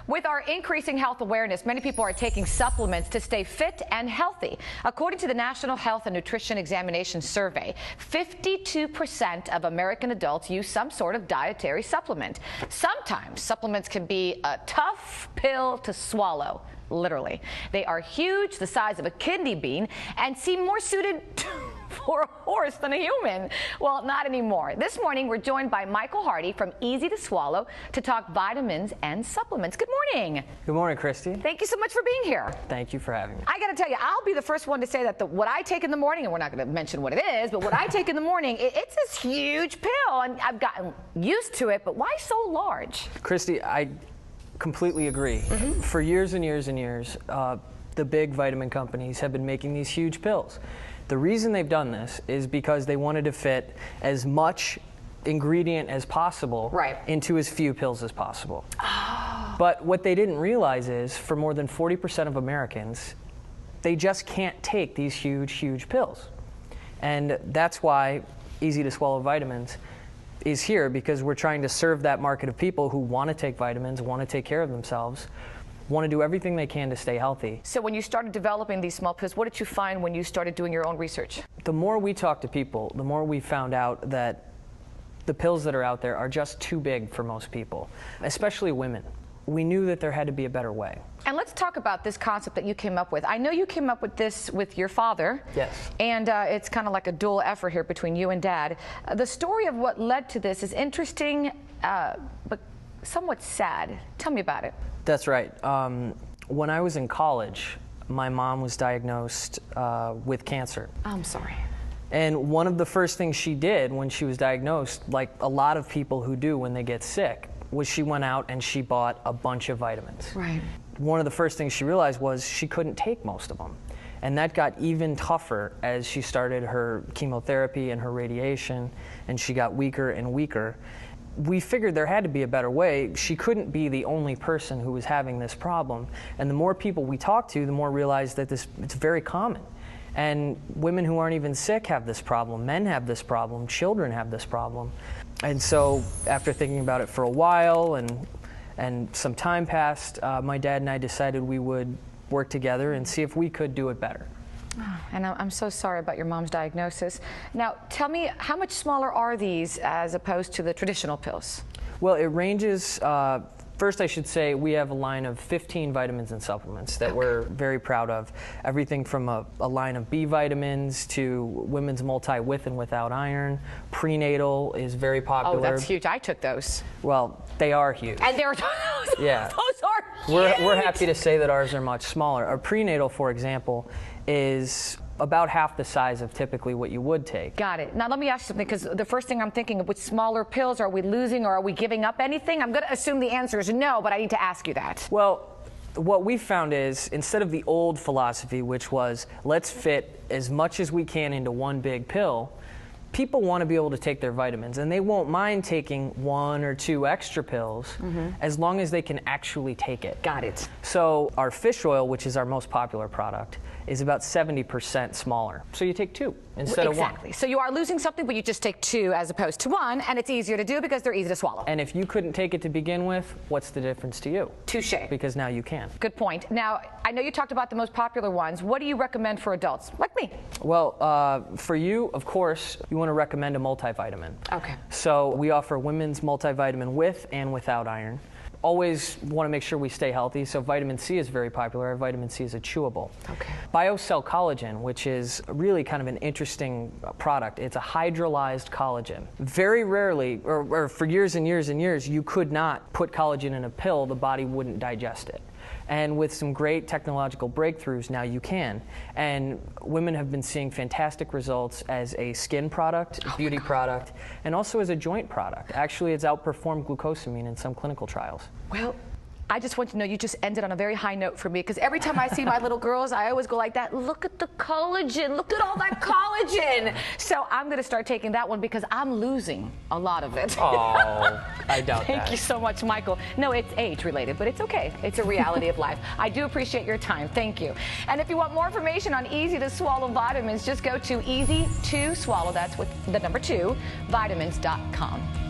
With our increasing health awareness, many people are taking supplements to stay fit and healthy. According to the National Health and Nutrition Examination Survey, 52% of American adults use some sort of dietary supplement. Sometimes supplements can be a tough pill to swallow. Literally. They are huge, the size of a kidney bean, and seem more suited for a horse than a human. Well, not anymore. This morning, we're joined by Michael Hardy from Easy2Swallow to talk vitamins and supplements. Good morning. Good morning, Christy. Thank you so much for being here. Thank you for having me. I got to tell you, I'll be the first one to say that what I take in the morning, and we're not going to mention what it is, but what I take in the morning, it's this huge pill, and I've gotten used to it, but why so large? Christy, I completely agree. For years and years and years, the big vitamin companies have been making these huge pills. The reason they've done this is because they wanted to fit as much ingredient as possible into as few pills as possible. Oh. But what they didn't realize is, for more than 40% of Americans, they just can't take these huge, huge pills. And that's why Easy2Swallow Vitamins is here, because we're trying to serve that market of people who want to take vitamins, want to take care of themselves, want to do everything they can to stay healthy. So when you started developing these small pills, what did you find when you started doing your own research? The more we talked to people, the more we found out that the pills that are out there are just too big for most people, especially women. We knew that there had to be a better way. And let's talk about this concept that you came up with. I know you came up with this with your father. Yes. And it's kind of like a dual effort here between you and Dad. The story of what led to this is interesting, but somewhat sad. Tell me about it. That's right. When I was in college, my mom was diagnosed with cancer. I'm sorry. And one of the first things she did when she was diagnosed, like a lot of people who do when they get sick, was she went out and she bought a bunch of vitamins. Right. One of the first things she realized was she couldn't take most of them. And that got even tougher as she started her chemotherapy and her radiation, and she got weaker and weaker. We figured there had to be a better way. She couldn't be the only person who was having this problem. And the more people we talked to, the more realized that it's very common. And women who aren't even sick have this problem. Men have this problem. Children have this problem. And so after thinking about it for a while and some time passed, my dad and I decided we would work together and see if we could do it better. And I'm so sorry about your mom's diagnosis. Now, tell me, how much smaller are these as opposed to the traditional pills? Well, it ranges. First, I should say we have a line of 15 vitamins and supplements that we're very proud of. Everything from a line of B vitamins to women's multi with and without iron. Prenatal is very popular. Oh, that's huge. I took those. Well, they are huge. And they're yeah. Those are huge. We're happy to say that ours are much smaller. Our prenatal, for example, is about half the size of typically what you would take. Got it. Now let me ask you something, because the first thing I'm thinking of with smaller pills, are we losing or are we giving up anything? I'm going to assume the answer is no, but I need to ask you that. Well, what we found is, instead of the old philosophy, which was let's fit as much as we can into one big pill, people want to be able to take their vitamins, and they won't mind taking 1 or 2 extra pills as long as they can actually take it. Got it. So our fish oil, which is our most popular product, is about 70% smaller. So you take 2 instead of 1. Exactly. So you are losing something, but you just take 2 as opposed to 1, and it's easier to do because they're easy to swallow. And if you couldn't take it to begin with, what's the difference to you? Touché. Because now you can. Good point. Now, I know you talked about the most popular ones. What do you recommend for adults, like me? Well, for you, of course, you want to recommend a multivitamin. Okay. So we offer women's multivitamin with and without iron. Always want to make sure we stay healthy, so vitamin C is very popular. Our vitamin C is a chewable. Okay. BioCell collagen, which is really kind of an interesting product. It's a hydrolyzed collagen. Very rarely, or for years and years and years, you could not put collagen in a pill. The body wouldn't digest it. And with some great technological breakthroughs, now you can. And women have been seeing fantastic results as a skin product, beauty product, and also as a joint product. Actually, it's outperformed glucosamine in some clinical trials. Well, I just want you to know you just ended on a very high note for me, because every time I see my little girls, I always go like that. Look at the collagen. Look at all that collagen. So I'm going to start taking that one because I'm losing a lot of it. Oh, I doubt that. Thank you so much, Michael. No, it's age related, but it's okay. It's a reality of life. I do appreciate your time. Thank you. And if you want more information on Easy2Swallow Vitamins, just go to Easy2Swallow. That's with the number 2, vitamins.com.